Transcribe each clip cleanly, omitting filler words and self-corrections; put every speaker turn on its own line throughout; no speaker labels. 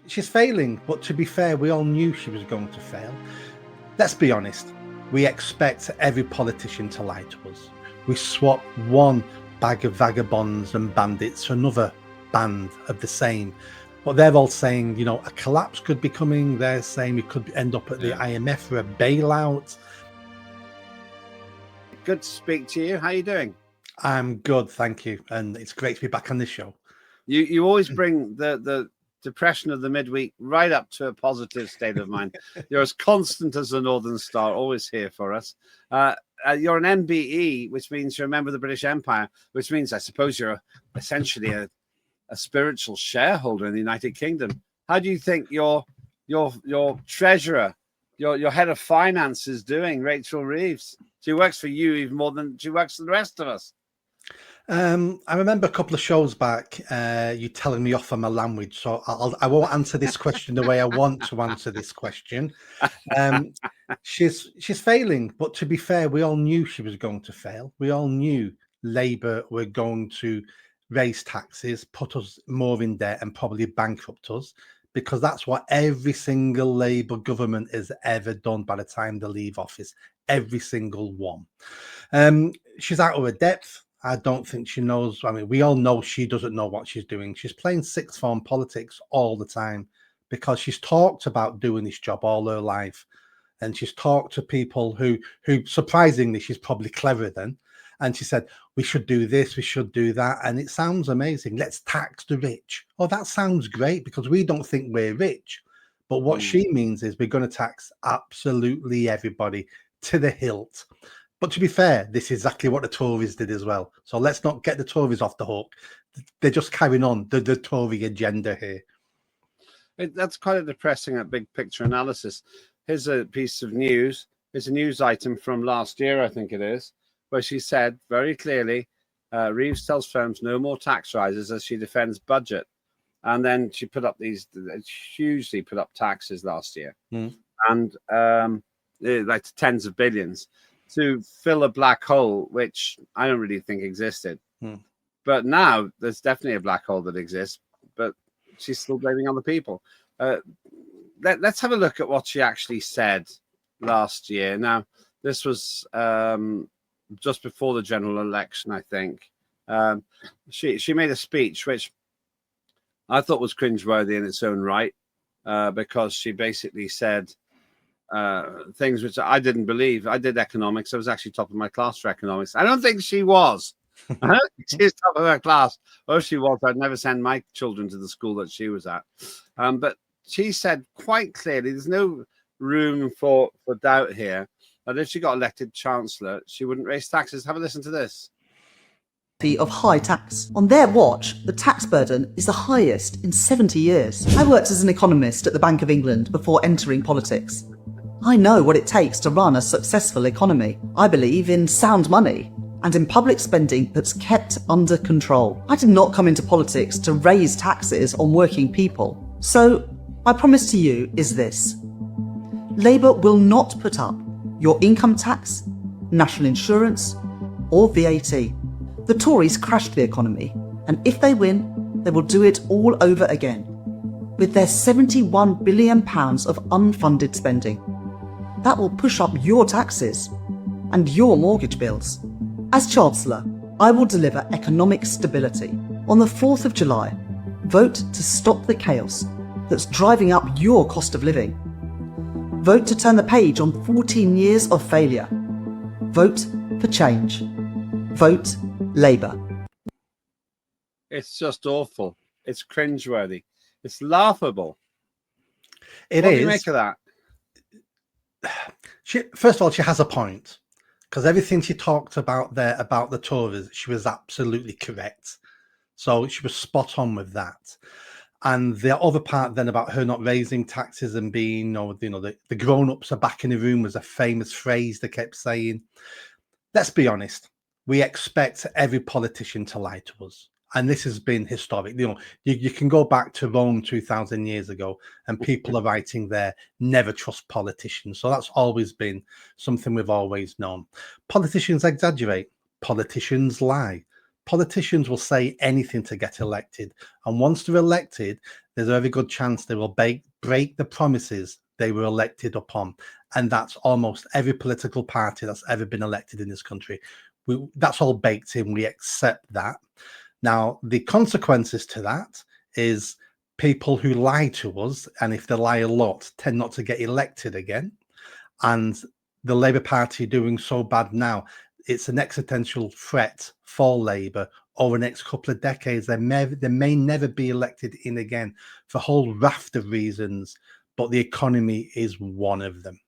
She's failing, but to be fair, we all knew she was going to fail. Let's be honest, we expect every politician to lie to us. We swap one bag of vagabonds and bandits for another band of the same. But they're all saying, you know, a collapse could be coming. They're saying we could end up at the IMF for a bailout.
Good to speak to you. How are you doing?
I'm good, thank you. And it's great to be back on this show.
You always bring the depression of the midweek right up to a positive state of mind. You're as constant as the Northern Star, always here for us. You're an MBE, which means you're a member of the British Empire, which means I suppose you're essentially a spiritual shareholder in the United Kingdom. How do you think your treasurer, your head of finance is doing, Rachel Reeves? She works for you even more than she works for the rest of us.
I remember a couple of shows back, you telling me off on my language, so I won't answer this question the way I want to answer this question. She's failing, but to be fair, we all knew she was going to fail. We all knew Labour were going to raise taxes, put us more in debt, and probably bankrupt us, because that's what every single Labour government has ever done by the time they leave office. Every single one. She's out of her depth. I don't think she knows. I mean, we all know she doesn't know what she's doing. She's playing sixth form politics all the time because she's talked about doing this job all her life. And she's talked to people who surprisingly, she's probably cleverer than. And she said, we should do this, we should do that. And it sounds amazing. Let's tax the rich. Oh, that sounds great because we don't think we're rich. But what she means is we're going to tax absolutely everybody to the hilt. But to be fair, this is exactly what the Tories did as well. So let's not get the Tories off the hook. They're just carrying on the Tory agenda here.
That's quite a depressing big picture analysis. Here's a piece of news. Here's a news item from last year, I think it is, where she said very clearly, Reeves tells firms no more tax rises as she defends budget. And then she put up these hugely put up taxes last year. And like tens of billions to fill a black hole, which I don't really think existed. But now there's definitely a black hole that exists, but she's still blaming other people. Let's have a look at what she actually said last year. Now, this was just before the general election, I think. She made a speech, which I thought was cringeworthy in its own right, because she basically said things which I didn't believe. I did economics. I was actually top of my class for economics. I don't think she was. She's top of her class. Oh, she was. I'd never send my children to the school that she was at. But she said quite clearly, there's no room for doubt here, that if she got elected chancellor, she wouldn't raise taxes. Have a listen to this.
Of high tax. On their watch, the tax burden is the highest in 70 years. I worked as an economist at the Bank of England before entering politics. I know what it takes to run a successful economy. I believe in sound money and in public spending that's kept under control. I did not come into politics to raise taxes on working people. So my promise to you is this. Labour will not put up your income tax, national insurance, or VAT. The Tories crashed the economy, and if they win, they will do it all over again, with their £71 billion of unfunded spending. That will push up your taxes and your mortgage bills. As Chancellor, I will deliver economic stability. On the 4th of July, vote to stop the chaos that's driving up your cost of living. Vote to turn the page on 14 years of failure. Vote for change. Vote Labour.
It's just awful. It's cringeworthy. It's laughable.
What
do you make of that?
First of all, she has a point, because everything she talked about there about the Tories, she was absolutely correct. So she was spot on with that. And the other part then about her not raising taxes and being, the grown-ups are back in the room was a famous phrase they kept saying. Let's be honest. We expect every politician to lie to us. And this has been historic. You can go back to Rome 2,000 years ago and people are writing there, never trust politicians. So that's always been something we've always known. Politicians exaggerate. Politicians lie. Politicians will say anything to get elected. And once they're elected, there's a very good chance they will break the promises they were elected upon. And that's almost every political party that's ever been elected in this country. That's all baked in. We accept that. Now, the consequences to that is people who lie to us, and if they lie a lot, tend not to get elected again. And the Labour Party doing so bad now, it's an existential threat for Labour over the next couple of decades. They may never be elected in again for a whole raft of reasons, but the economy is one of them.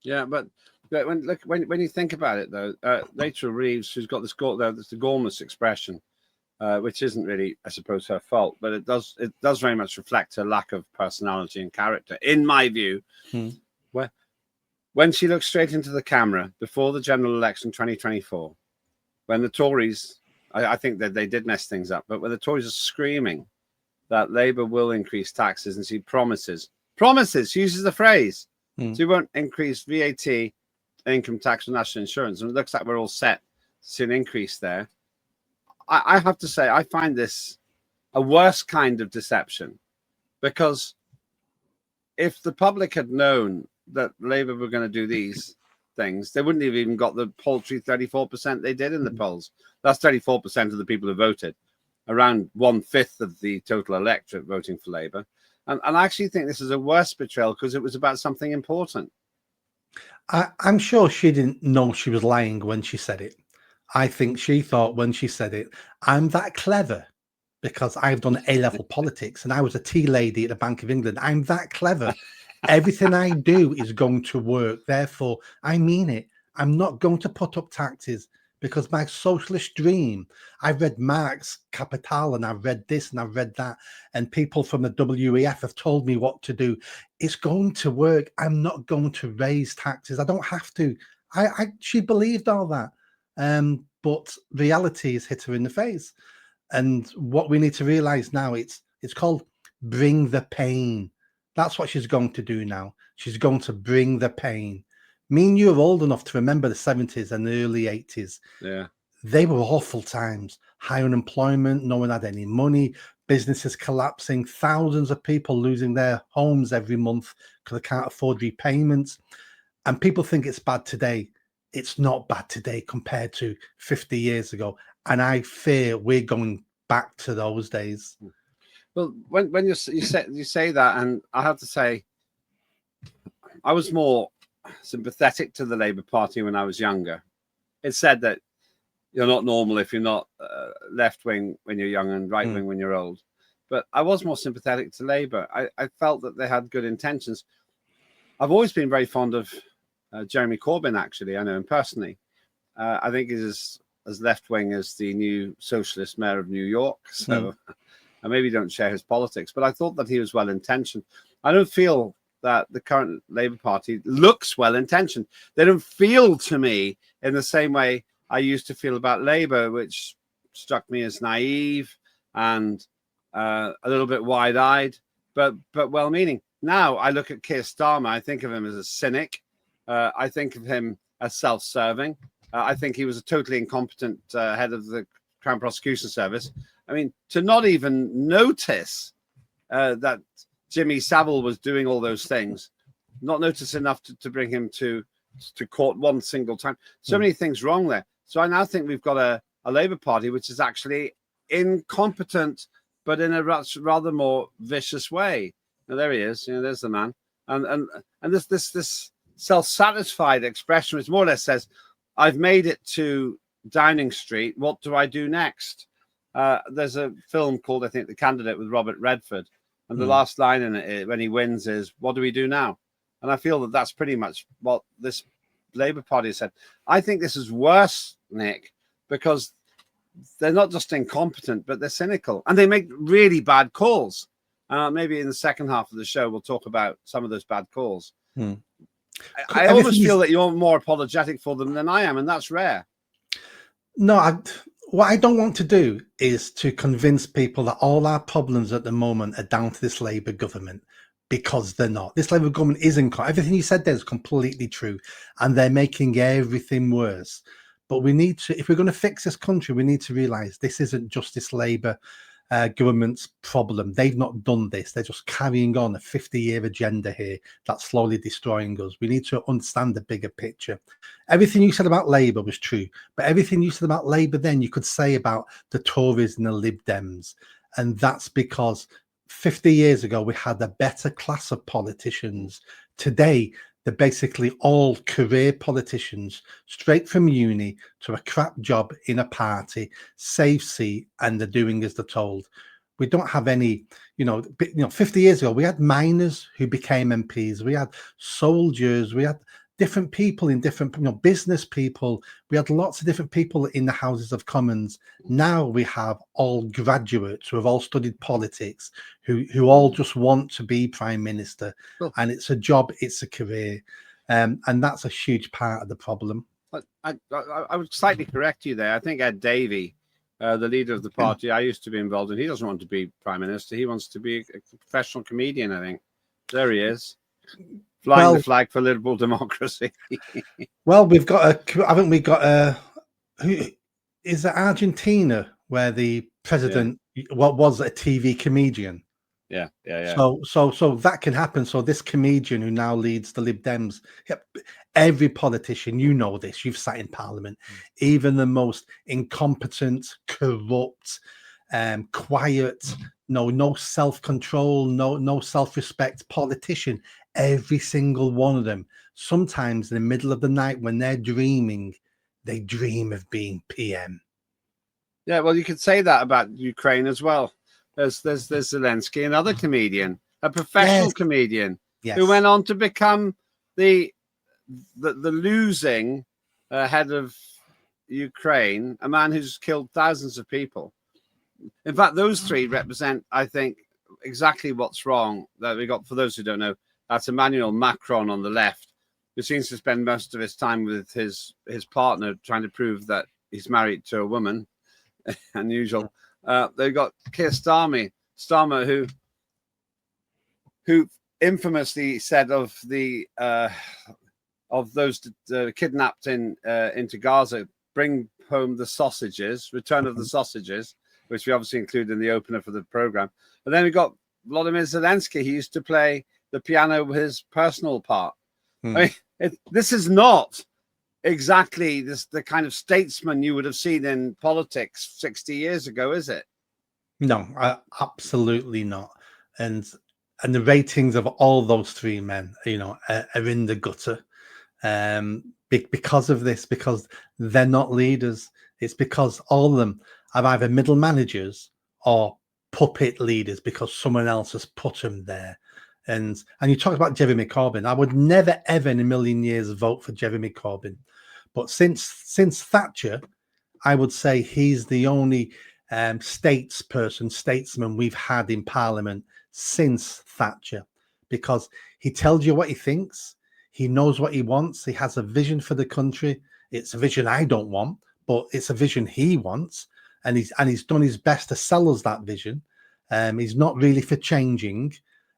Yeah, but when you think about it, though, Rachel Reeves, who's got this the gormless expression, which isn't really, I suppose, her fault, but it does very much reflect her lack of personality and character, in my view. When she looks straight into the camera before the general election 2024, when the Tories, I think that they did mess things up, but when the Tories are screaming that Labour will increase taxes, and she promises, she uses the phrase, she won't increase VAT, income tax, and national insurance, and it looks like we're all set to see an increase there. I have to say, I find this a worse kind of deception, because if the public had known that Labour were going to do these things, they wouldn't have even got the paltry 34% they did in the polls. That's 34% of the people who voted, around 1/5 of the total electorate voting for Labour. And I actually think this is a worse betrayal because it was about something important.
I'm sure she didn't know she was lying when she said it. I think she thought when she said it, I'm that clever because I've done A-level politics and I was a tea lady at the Bank of England. I'm that clever. Everything I do is going to work. Therefore, I mean it. I'm not going to put up taxes because my socialist dream, I've read Marx Capital and I've read this and I've read that. And people from the WEF have told me what to do. It's going to work. I'm not going to raise taxes. I don't have to. She believed all that. But reality has hit her in the face. And what we need to realize now, it's called bring the pain. That's what she's going to do now. She's going to bring the pain. Me and you are old enough to remember the 70s and the early 80s.
Yeah.
They were awful times. High unemployment, no one had any money, businesses collapsing, thousands of people losing their homes every month because they can't afford repayments. And people think it's bad today. It's not bad today compared to 50 years ago. And I fear we're going back to those days.
Well, when you say that, and I have to say, I was more sympathetic to the Labour Party when I was younger. It's said that you're not normal if you're not left wing when you're young and right wing when you're old. But I was more sympathetic to Labour. I felt that they had good intentions. I've always been very fond of Jeremy Corbyn. Actually, I know him personally. I think he's as left wing as the new socialist mayor of New York. So. I maybe don't share his politics, but I thought that he was well-intentioned. I don't feel that the current Labour Party looks well-intentioned. They don't feel to me in the same way I used to feel about Labour, which struck me as naive and a little bit wide-eyed, but well-meaning. Now I look at Keir Starmer, I think of him as a cynic. I think of him as self-serving. I think he was a totally incompetent head of the Crown Prosecution Service. I mean, to not even notice that Jimmy Savile was doing all those things, not notice enough to bring him to court one single time. So many things wrong there. So I now think we've got a Labour Party which is actually incompetent, but in a rather more vicious way. Now, there he is. You know, there's the man. And this self-satisfied expression, which more or less says, I've made it to Downing Street. What do I do next? There's a film called, I think, The Candidate with Robert Redford. And the last line in it, when he wins, is, what do we do now? And I feel that that's pretty much what this Labour Party has said. I think this is worse, Nick, because they're not just incompetent, but they're cynical. And they make really bad calls. Maybe in the second half of the show, we'll talk about some of those bad calls. I almost feel that you're more apologetic for them than I am, and that's rare.
No, what I don't want to do is to convince people that all our problems at the moment are down to this Labour government, because they're not. This Labour government isn't. Everything you said there is completely true, and they're making everything worse. But we need to, if we're going to fix this country, we need to realise this isn't just this Labour government's problem. They've not done this. They're just carrying on a 50-year agenda here that's slowly destroying us. We need to understand the bigger picture. Everything you said about Labour was true, but everything you said about Labour then you could say about the Tories and the Lib Dems. And that's because 50 years ago, we had a better class of politicians. Today, they're basically all career politicians, straight from uni to a crap job in a party, safe seat, and they're doing as they're told. We don't have any, 50 years ago, we had miners who became MPs. We had soldiers. We had different people in different, business people. We had lots of different people in the Houses of Commons. Now we have all graduates who have all studied politics, who all just want to be prime minister.
Well,
and it's a job, it's a career. And that's a huge part of the problem.
I would slightly correct you there. I think Ed Davey, the leader of the party I used to be involved in, he doesn't want to be prime minister. He wants to be a professional comedian, I think. There he is. Flying the flag for liberal democracy.
Well, haven't we got who is it, Argentina, where the president was a TV comedian?
Yeah.
So that can happen. So this comedian who now leads the Lib Dems, every politician, you know this, you've sat in Parliament, even the most incompetent, corrupt, quiet, no self-control, no self-respect politician, every single one of them, sometimes in the middle of the night when they're dreaming, they dream of being PM.
Yeah, well, you could say that about Ukraine as well. There's Zelensky, another comedian, a professional comedian who went on to become the losing head of Ukraine, a man who's killed thousands of people. In fact, those three represent, I think, exactly what's wrong that we got. For those who don't know, that's Emmanuel Macron on the left, who seems to spend most of his time with his partner trying to prove that he's married to a woman. Unusual. They've got Keir Starmer, who infamously said of those kidnapped into Gaza, bring home the sausages, return of the sausages, which we obviously include in the opener for the program. But then we got Volodymyr Zelensky. He used to play the piano with his personal part. I mean, this is not exactly the kind of statesman you would have seen in politics 60 years ago, is it?
No, absolutely not. And the ratings of all those three men, are in the gutter because of this, because they're not leaders. It's because all of them are either middle managers or puppet leaders because someone else has put them there. And you talk about Jeremy Corbyn. I would never, ever in a million years vote for Jeremy Corbyn. But since Thatcher, I would say he's the only statesman we've had in Parliament since Thatcher, because he tells you what he thinks. He knows what he wants. He has a vision for the country. It's a vision I don't want, but it's a vision he wants. And he's done his best to sell us that vision. He's not really for changing.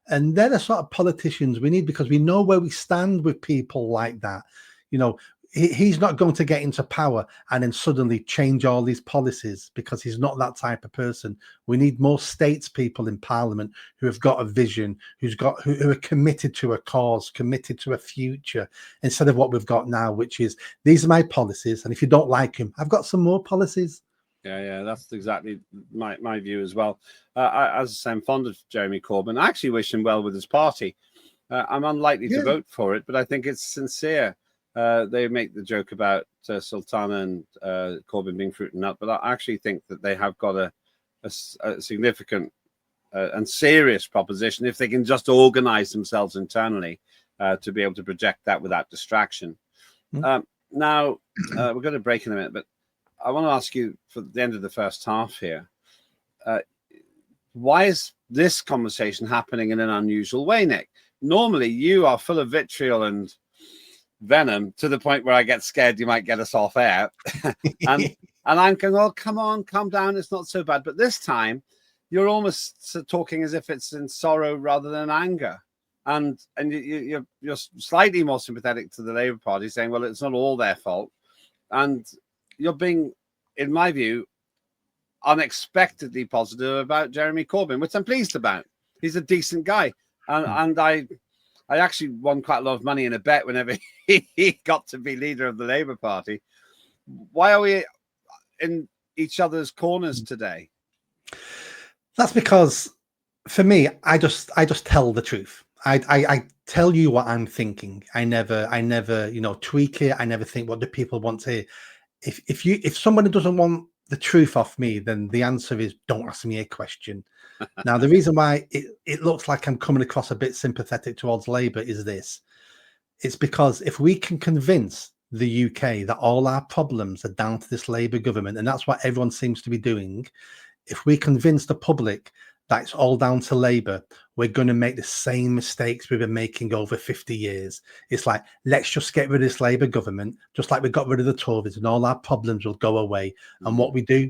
And they're the sort of politicians we need, because we know where we stand with people like that. He's not going to get into power and then suddenly change all these policies, because he's not that type of person. We need more statespeople in Parliament who have got a vision, who are committed to a cause, committed to a future, instead of what we've got now, which is, these are my policies, and if you don't like them, I've got some more policies.
Yeah, that's exactly my view as well. As I say, I'm fond of Jeremy Corbyn. I actually wish him well with his party. I'm unlikely to vote for it, but I think it's sincere. They make the joke about Sultana and Corbyn being fruit and nut, but I actually think that they have got a significant and serious proposition if they can just organize themselves internally to be able to project that without distraction. Now, we're going to break in a minute, but I want to ask you, for the end of the first half here, why is this conversation happening in an unusual way, Nick? Normally, you are full of vitriol and venom to the point where I get scared you might get us off air. and I'm going, oh, come on, calm down. It's not so bad. But this time, you're almost talking as if it's in sorrow rather than anger. And you're slightly more sympathetic to the Labour Party, saying, well, it's not all their fault. And you're being, in my view, unexpectedly positive about Jeremy Corbyn, which I'm pleased about. He's a decent guy, and I actually won quite a lot of money in a bet whenever he got to be leader of the Labour Party. Why are we in each other's corners today?
That's because, for me, I just tell the truth. I tell you what I'm thinking. I never tweak it. I never think what the people want to hear. If somebody doesn't want the truth off me, then the answer is don't ask me a question. Now, the reason why it looks like I'm coming across a bit sympathetic towards Labour is this. It's because if we can convince the UK that all our problems are down to this Labour government, and that's what everyone seems to be doing, if we convince the public that it's all down to Labour, we're going to make the same mistakes we've been making over 50 years. It's like, let's just get rid of this Labour government, just like we got rid of the Tories, and all our problems will go away. And what we do,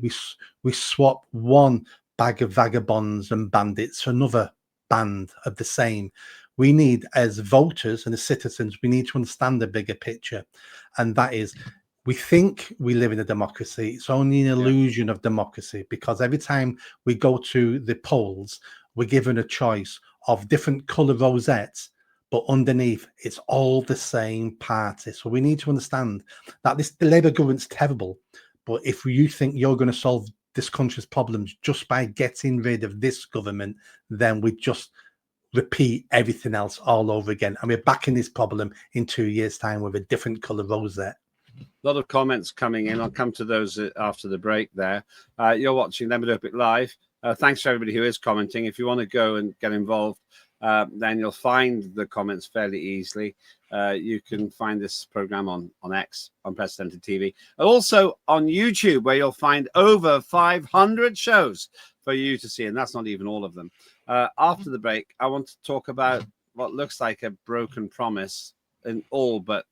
we swap one bag of vagabonds and bandits for another band of the same. We need, as voters and as citizens, we need to understand the bigger picture. And that is, we think we live in a democracy. It's only an illusion of democracy, because every time we go to the polls, we're given a choice of different colour rosettes, but underneath it's all the same party. So we need to understand that the Labour government's terrible, but if you think you're going to solve this country's problems just by getting rid of this government, then we just repeat everything else all over again, and we're back in this problem in 2 years' time with a different colour rosette.
A lot of comments coming in. I'll come to those after the break there. You're watching Let Me Do It Live. Thanks to everybody who is commenting. If you want to go and get involved, then you'll find the comments fairly easily. You can find this program on X, Unprecedented TV, and also on YouTube, where you'll find over 500 shows for you to see, and that's not even all of them. After the break, I want to talk about what looks like a broken promise in all but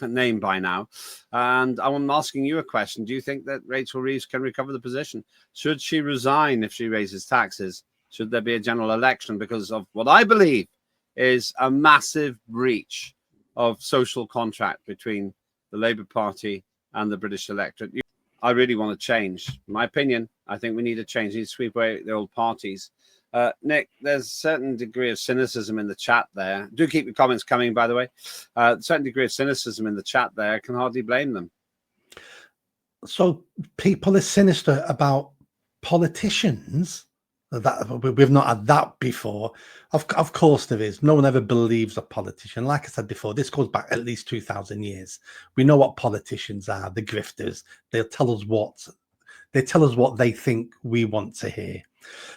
name by now. And I'm asking you a question. Do you think that Rachel Reeves can recover the position? Should she resign if she raises taxes? Should there be a general election because of what I believe is a massive breach of social contract between the Labour Party and the British electorate? I really want to change. In my opinion, I think we need a change. We need to sweep away the old parties. Nick, there's a certain degree of cynicism in the chat there. Do keep your comments coming, by the way. A certain degree of cynicism in the chat there. Can hardly blame them.
So people are sinister about politicians. That we've not had that before. Of course there is. No one ever believes a politician. Like I said before, this goes back at least 2,000 years. We know what politicians are, the grifters. They tell us what they think we want to hear.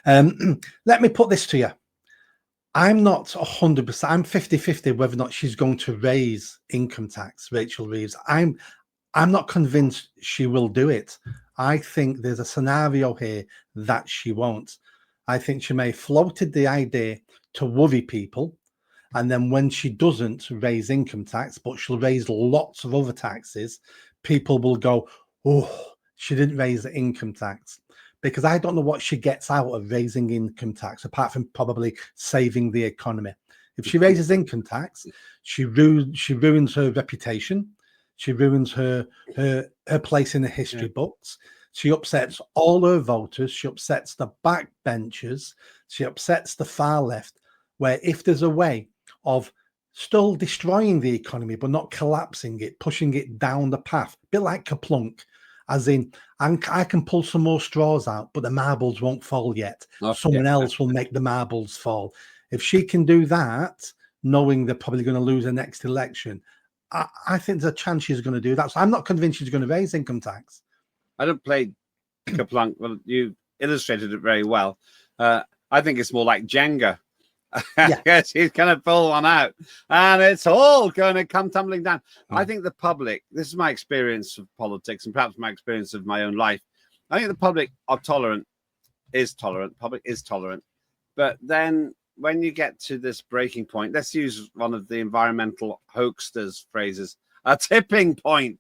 Let me put this to you. I'm not 100%. I'm 50-50 whether or not she's going to raise income tax, Rachel Reeves. I'm not convinced she will do it. I think there's a scenario here that she won't. I think she may have floated the idea to worry people, and then when she doesn't raise income tax, but she'll raise lots of other taxes, people will go, oh, she didn't raise the income tax. Because I don't know what she gets out of raising income tax, apart from probably saving the economy. If she raises income tax, she ruins her reputation. She ruins her place in the history books. She upsets all her voters. She upsets the backbenchers. She upsets the far left, where if there's a way of still destroying the economy, but not collapsing it, pushing it down the path, a bit like Kaplunk, as in, I can pull some more straws out, but the marbles won't fall yet. Someone else will make the marbles fall. If she can do that, knowing they're probably going to lose the next election, I think there's a chance she's going to do that. So I'm not convinced she's going to raise income tax.
I don't play Kaplunk. Well, you illustrated it very well. I think it's more like Jenga. Yes, he's going to pull one out and it's all going to come tumbling down. I think the public, this is my experience of politics and perhaps my experience of my own life. I think the public are tolerant, public is tolerant. But then when you get to this breaking point, let's use one of the environmental hoaxsters' phrases, a tipping point,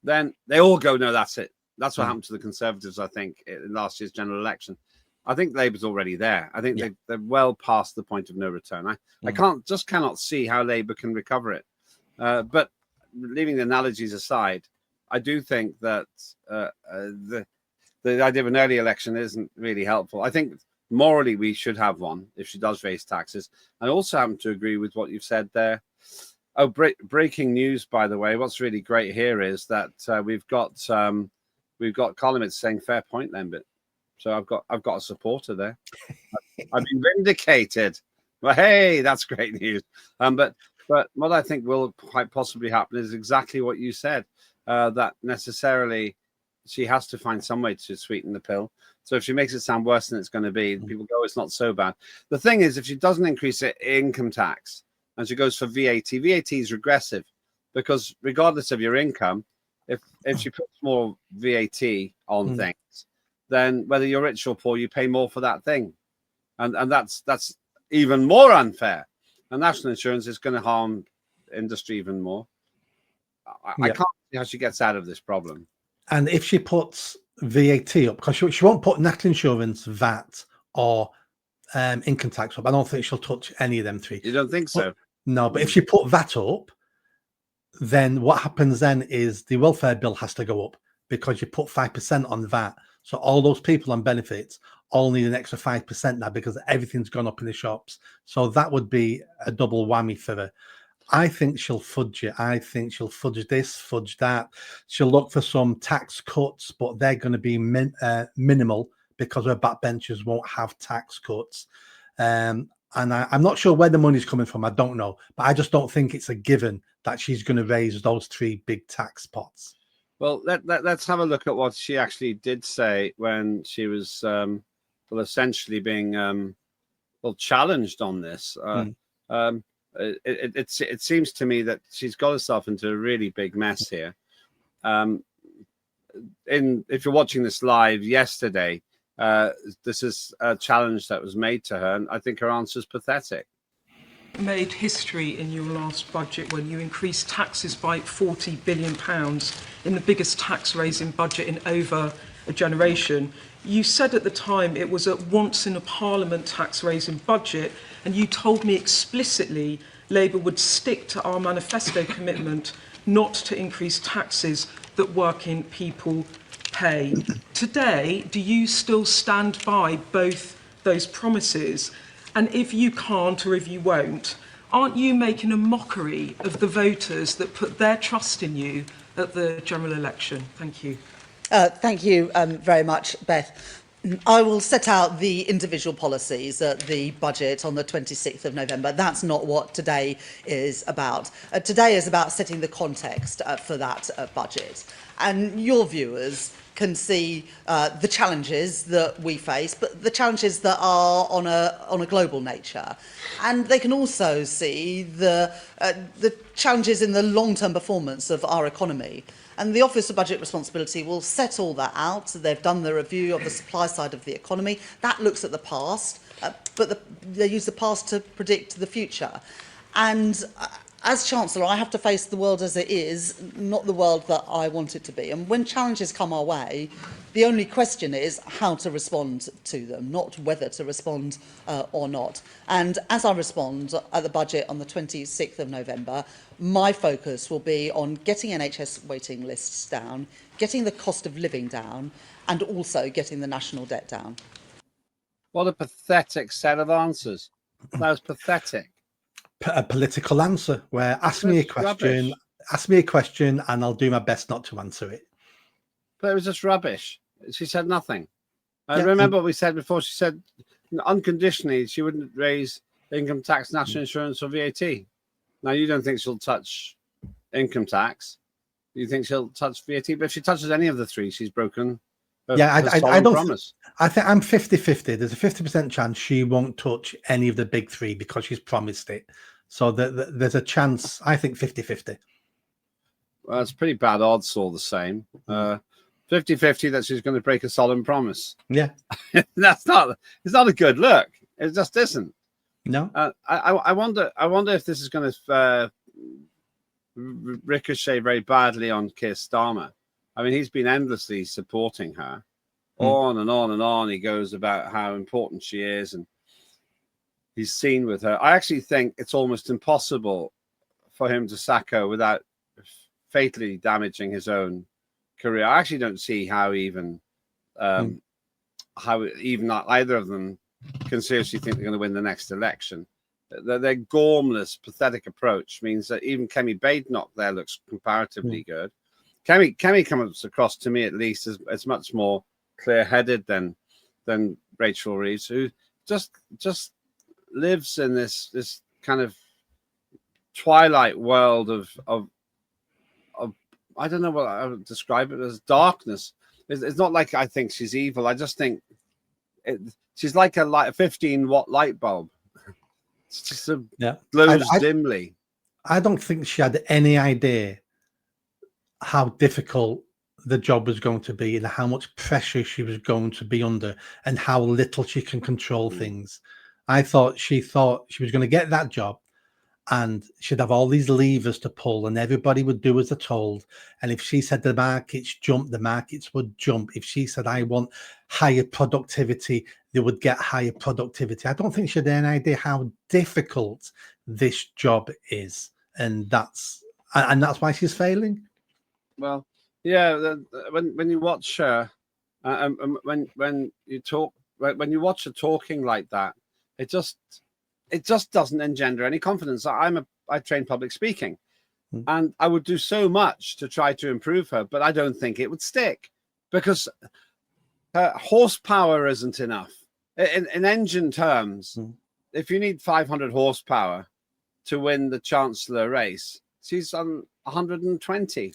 then they all go, no, that's it. That's what happened to the Conservatives, I think, in last year's general election. I think Labour's already there. I think they're well past the point of no return. I cannot see how Labour can recover it. But leaving the analogies aside, I do think that the idea of an early election isn't really helpful. I think morally we should have one if she does raise taxes. I also happen to agree with what you've said there. Oh, breaking news, by the way. What's really great here is that we've got columnists saying fair point, Lembit. So I've got a supporter there. I've been vindicated. Well, hey, that's great news. But what I think will quite possibly happen is exactly what you said. That necessarily she has to find some way to sweeten the pill. So if she makes it sound worse than it's going to be, people go, it's not so bad. The thing is, if she doesn't increase her income tax and she goes for VAT, VAT is regressive because regardless of your income, if she puts more VAT on things, then whether you're rich or poor, you pay more for that thing. And that's even more unfair. And national insurance is going to harm industry even more. I can't see how she gets out of this problem.
And if she puts VAT up, because she won't put national insurance, VAT, or income tax up. I don't think she'll touch any of them three.
You don't think so?
No, but if she put VAT up, then what happens then is the welfare bill has to go up because you put 5% on VAT. So all those people on benefits all need an extra 5% now because everything's gone up in the shops. So that would be a double whammy for her. I think she'll fudge it. I think she'll fudge this, fudge that. She'll look for some tax cuts, but they're going to be minimal because her backbenchers won't have tax cuts. And I'm not sure where the money's coming from. I don't know. But I just don't think it's a given that she's going to raise those three big tax pots.
Well, let's have a look at what she actually did say when she was, essentially being, challenged on this. It seems to me that she's got herself into a really big mess here. If you're watching this live yesterday, this is a challenge that was made to her, and I think her answer is pathetic.
Made history in your last budget when you increased taxes by £40 billion in the biggest tax raising budget in over a generation. You said at the time it was a once in a parliament tax raising budget, and you told me explicitly Labour would stick to our manifesto commitment not to increase taxes that working people pay. Today, do you still stand by both those promises? And if you can't, or if you won't, aren't you making a mockery of the voters that put their trust in you at the general election? Thank you.
Thank you very much, Beth. I will set out the individual policies at the budget on the 26th of November. That's not what today is about. Today is about setting the context for that budget. And your viewers can see the challenges that we face, but the challenges that are on a global nature. And they can also see the challenges in the long-term performance of our economy. And the Office of Budget Responsibility will set all that out. So they've done the review of the supply side of the economy. That looks at the past, but they use the past to predict the future. And as Chancellor, I have to face the world as it is, not the world that I want it to be. And when challenges come our way, the only question is how to respond to them, not whether to respond or not. And as I respond at the budget on the 26th of November, my focus will be on getting NHS waiting lists down, getting the cost of living down, and also getting the national debt down.
What a pathetic set of answers. That was pathetic.
A political answer where ask me a question and I'll do my best not to answer it.
But it was just rubbish. She said nothing. I remember what we said before. She said unconditionally she wouldn't raise income tax, national insurance or VAT. Now you don't think she'll touch income tax. You think she'll touch VAT? But if she touches any of the three, she's broken her
I don't
promise.
I think I'm 50-50. There's a 50% chance she won't touch any of the big three because she's promised it. So there's a chance, I think 50-50.
Well, it's pretty bad odds all the same. 50-50 that she's going to break a solemn promise.
Yeah.
It's not a good look. It just isn't.
No.
I wonder if this is going to ricochet very badly on Keir Starmer. I mean, he's been endlessly supporting her. On and on and on he goes about how important she is, and he's seen with her. I actually think it's almost impossible for him to sack her without fatally damaging his own career. I actually don't see how even how even either of them can seriously think they're going to win the next election. Their gormless, pathetic approach means that even Kemi Badenoch there looks comparatively good. Kemi comes across to me at least as much more clear-headed than Rachel Reeves, who just lives in this kind of twilight world of I don't know what I would describe it as, darkness. It's not like I think she's evil. I just think she's like a 15-watt light bulb. It's just glows dimly.
I don't think she had any idea how difficult the job was going to be and how much pressure she was going to be under and how little she can control things. I thought she was going to get that job and she'd have all these levers to pull and everybody would do as they're told. And if she said the markets jump, the markets would jump. If she said, I want higher productivity, they would get higher productivity. I don't think she had any idea how difficult this job is. And that's why she's failing.
Well, yeah, when you watch her, when you watch her talking like that, it just doesn't engender any confidence. I train public speaking, and I would do so much to try to improve her, but I don't think it would stick because her horsepower isn't enough. In engine terms, if you need 500 horsepower to win the Chancellor race, she's on 120.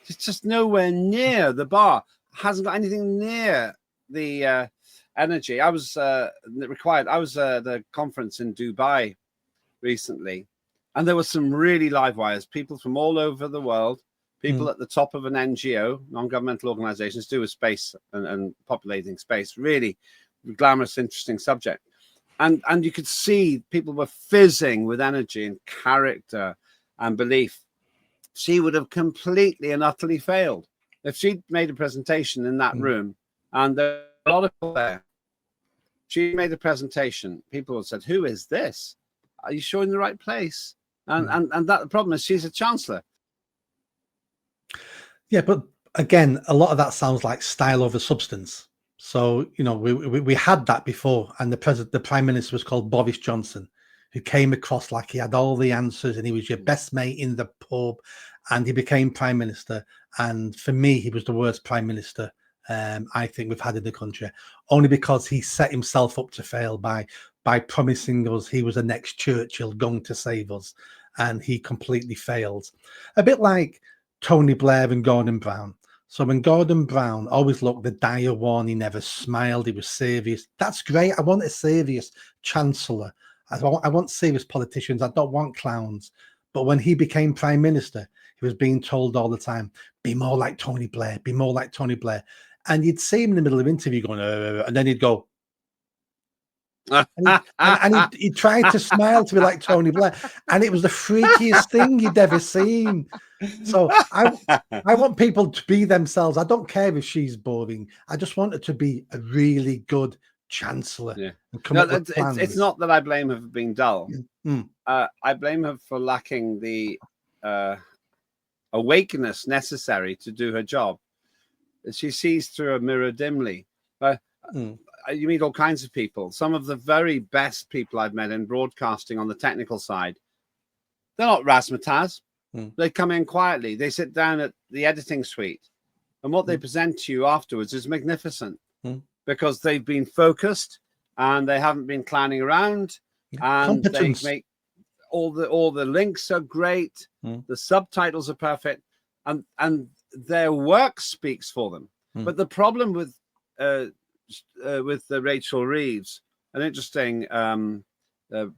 She's just nowhere near the bar. Hasn't got anything near the energy. I was at the conference in Dubai recently, and there were some really live wires, people from all over the world, people at the top of an NGO, non-governmental organizations, do with space and populating space. Really glamorous, interesting subject. And you could see people were fizzing with energy and character and belief. She would have completely and utterly failed if she'd made a presentation in that room, and there were a lot of people there. She made a presentation. People would have said, "Who is this? Are you sure in the right place?" And that the problem is she's a chancellor.
Yeah, but again, a lot of that sounds like style over substance. So we had that before, and the prime minister was called Boris Johnson, who came across like he had all the answers and he was your best mate in the pub, and he became prime minister. And for me, he was the worst prime minister I think we've had in the country, only because he set himself up to fail by promising us he was the next Churchill going to save us, and he completely failed. A bit like Tony Blair and Gordon Brown. So when Gordon Brown always looked the dire one, he never smiled, he was serious. That's great. I want a serious chancellor. I want serious politicians. I don't want clowns. But when he became prime minister, he was being told all the time, be more like Tony Blair, be more like Tony Blair. And you'd see him in the middle of an interview going, and then he'd go, and he tried to smile to be like Tony Blair, and it was the freakiest thing you'd ever seen. So I want people to be themselves. I don't care if she's boring. I just want her to be a really good chancellor.
Yeah.
And
it's not that I blame her for being dull. I blame her for lacking the awakeness necessary to do her job. She sees through a mirror dimly. You meet all kinds of people. Some of the very best people I've met in broadcasting on the technical side, they're not razzmatazz. They come in quietly. They sit down at the editing suite, and what they present to you afterwards is magnificent because they've been focused and they haven't been clowning around. And they make all the links are great. The subtitles are perfect, and their work speaks for them. But the problem with Rachel Reeves, an interesting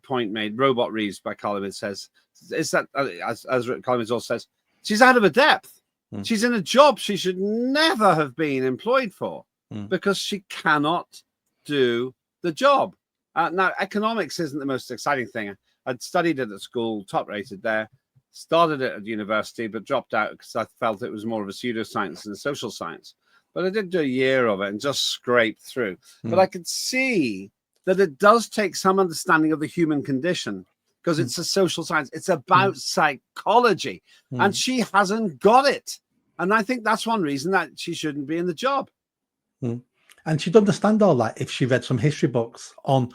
point made, Robot Reeves by Colin says, is that, as Colin also says, she's out of her depth. She's in a job she should never have been employed for because she cannot do the job. Now, economics isn't the most exciting thing. I'd studied it at school, top rated there, started it at university, but dropped out because I felt it was more of a pseudoscience than a social science. But I did do a year of it and just scraped through. But I could see that it does take some understanding of the human condition because it's a social science. It's about psychology. And she hasn't got it. And I think that's one reason that she shouldn't be in the job.
And she'd understand all that if she read some history books on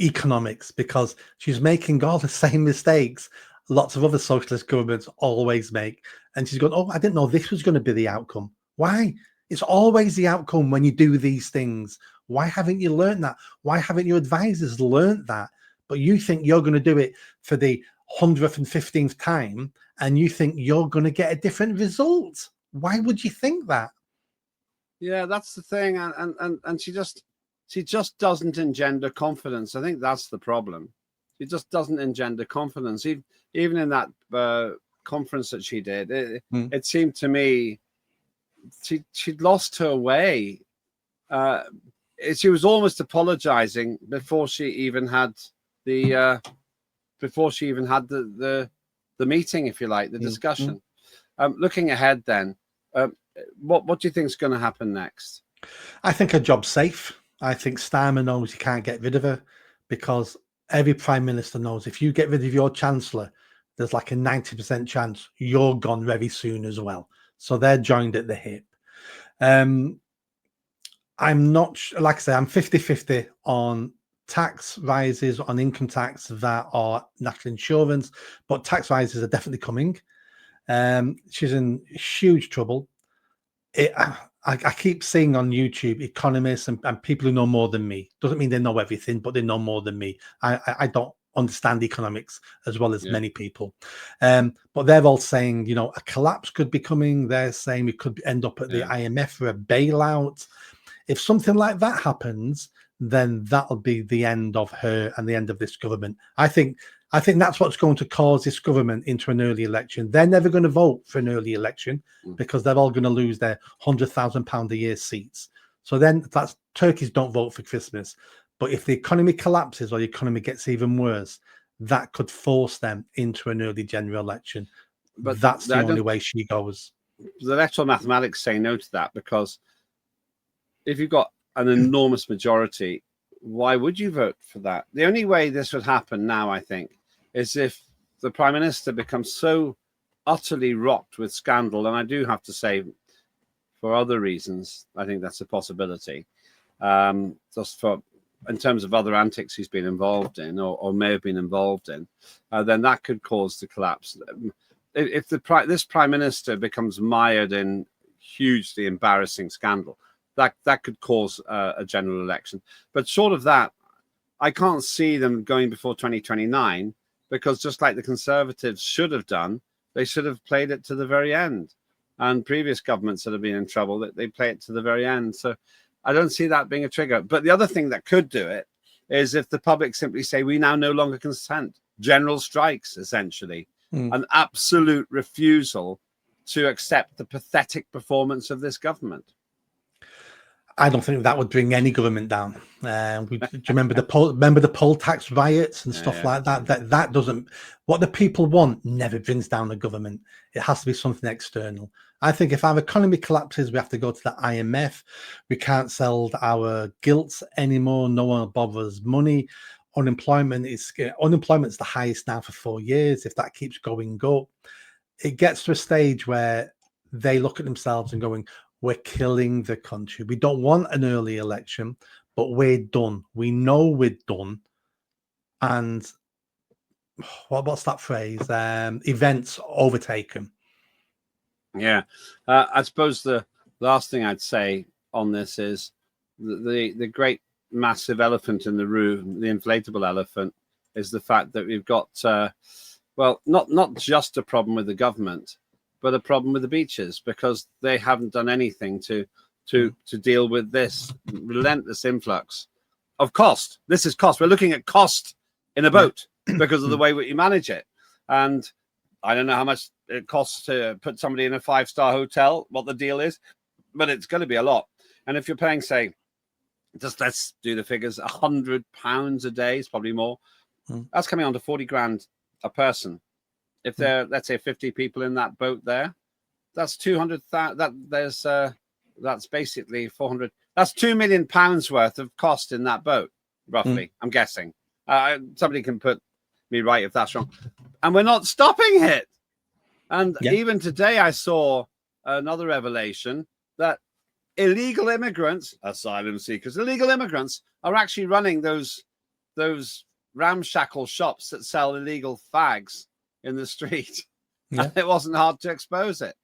economics, because she's making all the same mistakes lots of other socialist governments always make. And she's going, oh, I didn't know this was going to be the outcome. Why? It's always the outcome when you do these things. Why haven't you learned that? Why haven't your advisors learned that? But you think you're going to do it for the 100th and 15th time, and you think you're going to get a different result. Why would you think that?
Yeah, that's the thing. And she just doesn't engender confidence. I think that's the problem. She just doesn't engender confidence. Even in that conference that she did, it seemed to me she'd lost her way. She was almost apologizing before she even had the meeting, if you like, the discussion. Looking ahead, then, what do you think is going to happen next?
I think her job's safe. I think Starmer knows you can't get rid of her, because every prime minister knows if you get rid of your chancellor, there's like a 90% chance you're gone very soon as well. So they're joined at the hip. I'm not, like I say, I'm 50-50 on tax rises, on income tax, that or national insurance, but tax rises are definitely coming. She's in huge trouble. I keep seeing on YouTube economists and people who know more than me. Doesn't mean they know everything, but they know more than me. I don't understand economics as well as many people. But they're all saying, you know, a collapse could be coming. They're saying we could end up at the IMF for a bailout. If something like that happens, then that'll be the end of her and the end of this government. I think that's what's going to cause this government into an early election. They're never going to vote for an early election because they're all going to lose their £100,000 a year seats. So then that's turkeys don't vote for Christmas. But if the economy collapses or the economy gets even worse, that could force them into an early general election. But that's the only way she goes.
The electoral mathematics say no to that, because if you've got an enormous majority, why would you vote for that? The only way this would happen now, I think, is if the Prime Minister becomes so utterly rocked with scandal, and I do have to say, for other reasons, I think that's a possibility. Just for in terms of other antics he's been involved in or may have been involved in, then that could cause the collapse. If this Prime Minister becomes mired in hugely embarrassing scandal, that could cause a general election. But short of that, I can't see them going before 2029, because just like the Conservatives should have done, they should have played it to the very end. And previous governments that have been in trouble, that they play it to the very end. So I don't see that being a trigger. But the other thing that could do it is if the public simply say, we now no longer consent. General strikes, essentially. An absolute refusal to accept the pathetic performance of this government.
I don't think that would bring any government down. Do you remember the poll tax riots and stuff like that? That doesn't. What the people want never brings down the government. It has to be something external. I think if our economy collapses, we have to go to the IMF. We can't sell our gilts anymore. No one bothers money. Unemployment's the highest now for 4 years. If that keeps going up, it gets to a stage where they look at themselves and going, we're killing the country. We don't want an early election, but we're done. We know we're done. And what's that phrase? Events overtaken.
Yeah. I suppose the last thing I'd say on this is the great massive elephant in the room, the inflatable elephant, is the fact that we've got, not just a problem with the government, but a problem with the beaches, because they haven't done anything to deal with this relentless influx of cost. This is cost. We're looking at cost in a boat because of the way you manage it. And I don't know how much it costs to put somebody in a 5-star hotel, what the deal is, but it's going to be a lot. And if you're paying, say, just let's do the figures, £100 a day, is probably more. That's coming on to 40 grand a person. If there, let's say, 50 people in that boat there, that's 200,000. That's basically 400. That's £2 million worth of cost in that boat, roughly. I'm guessing. Somebody can put me right if that's wrong. And we're not stopping it. And even today, I saw another revelation that illegal immigrants, asylum seekers, illegal immigrants are actually running those ramshackle shops that sell illegal fags in the street.
Yeah.
And it wasn't hard to expose it.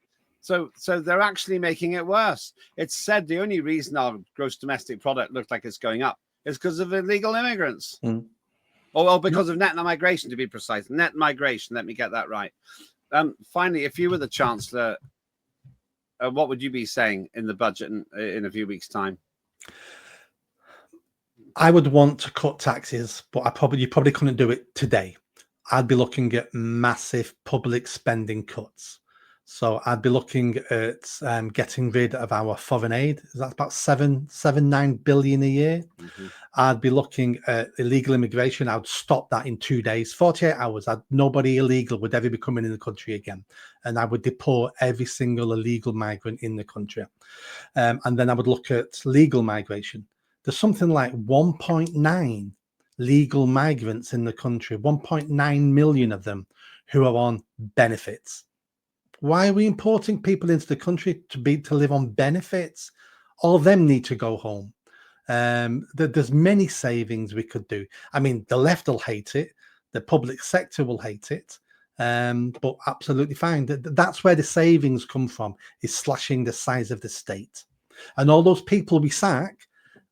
So they're actually making it worse. It's said the only reason our gross domestic product looks like it's going up is because of illegal immigrants.
Mm.
Or because of net migration, to be precise. Net migration, let me get that right. Finally, if you were the Chancellor, what would you be saying in the budget in a few weeks' time?
I would want to cut taxes, but you probably couldn't do it today. I'd be looking at massive public spending cuts. So I'd be looking at getting rid of our foreign aid. That's about 7-9 billion a year.
Mm-hmm.
I'd be looking at illegal immigration. I'd stop that in 2 days, 48 hours. Nobody illegal would ever be coming in the country again. And I would deport every single illegal migrant in the country. And then I would look at legal migration. There's something like 1.9 legal migrants in the country, 1.9 million of them who are on benefits. Why are we importing people into the country to live on benefits? All of them need to go home. There's many savings we could do. I mean, the left will hate it. The public sector will hate it. But absolutely fine. That's where the savings come from, is slashing the size of the state. And all those people we sack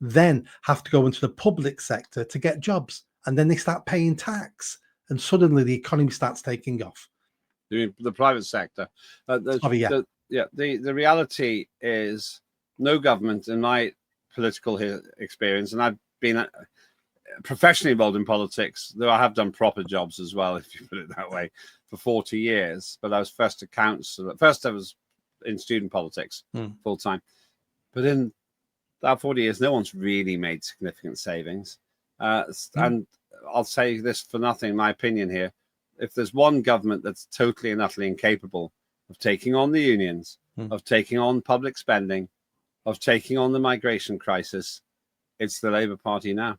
then have to go into the public sector to get jobs. And then they start paying tax. And suddenly the economy starts taking off.
The private sector. The reality is no government, in my political experience, and I've been professionally involved in politics, though I have done proper jobs as well, if you put it that way, for 40 years. But I was first a councillor. First I was in student politics full time. But in that 40 years, no one's really made significant savings. And I'll say this for nothing, my opinion here. If there's one government that's totally and utterly incapable of taking on the unions, of taking on public spending, of taking on the migration crisis, it's the Labour Party now.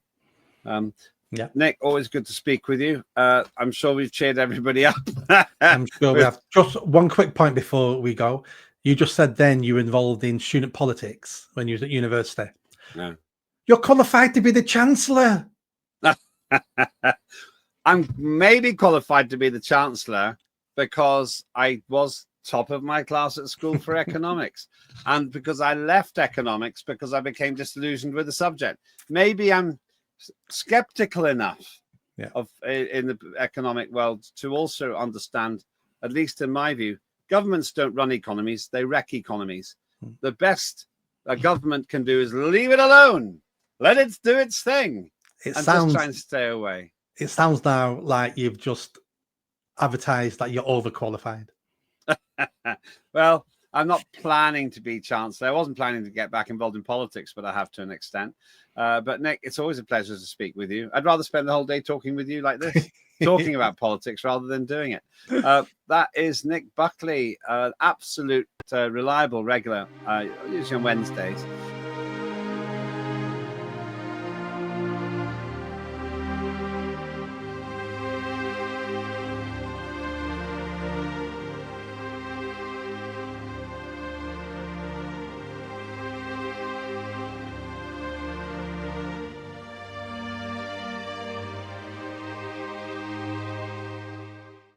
Nick, always good to speak with you. I'm sure we've cheered everybody up.
I'm sure we have. Just one quick point before we go. You just said then you were involved in student politics when you was at university.
No.
You're qualified to be the Chancellor.
I'm maybe qualified to be the Chancellor because I was top of my class at school for economics, and because I left economics because I became disillusioned with the subject. Maybe I'm skeptical enough in the economic world to also understand, at least in my view, governments don't run economies, they wreck economies. The best a government can do is leave it alone. Let it do its thing. Just try and stay away.
It sounds now like you've just advertised that you're overqualified.
Well, I'm not planning to be Chancellor. I wasn't planning to get back involved in politics, but I have to an extent. But Nick, it's always a pleasure to speak with you. I'd rather spend the whole day talking with you like this, talking about politics rather than doing it. That is Nick Buckley, absolute reliable regular, usually on Wednesdays.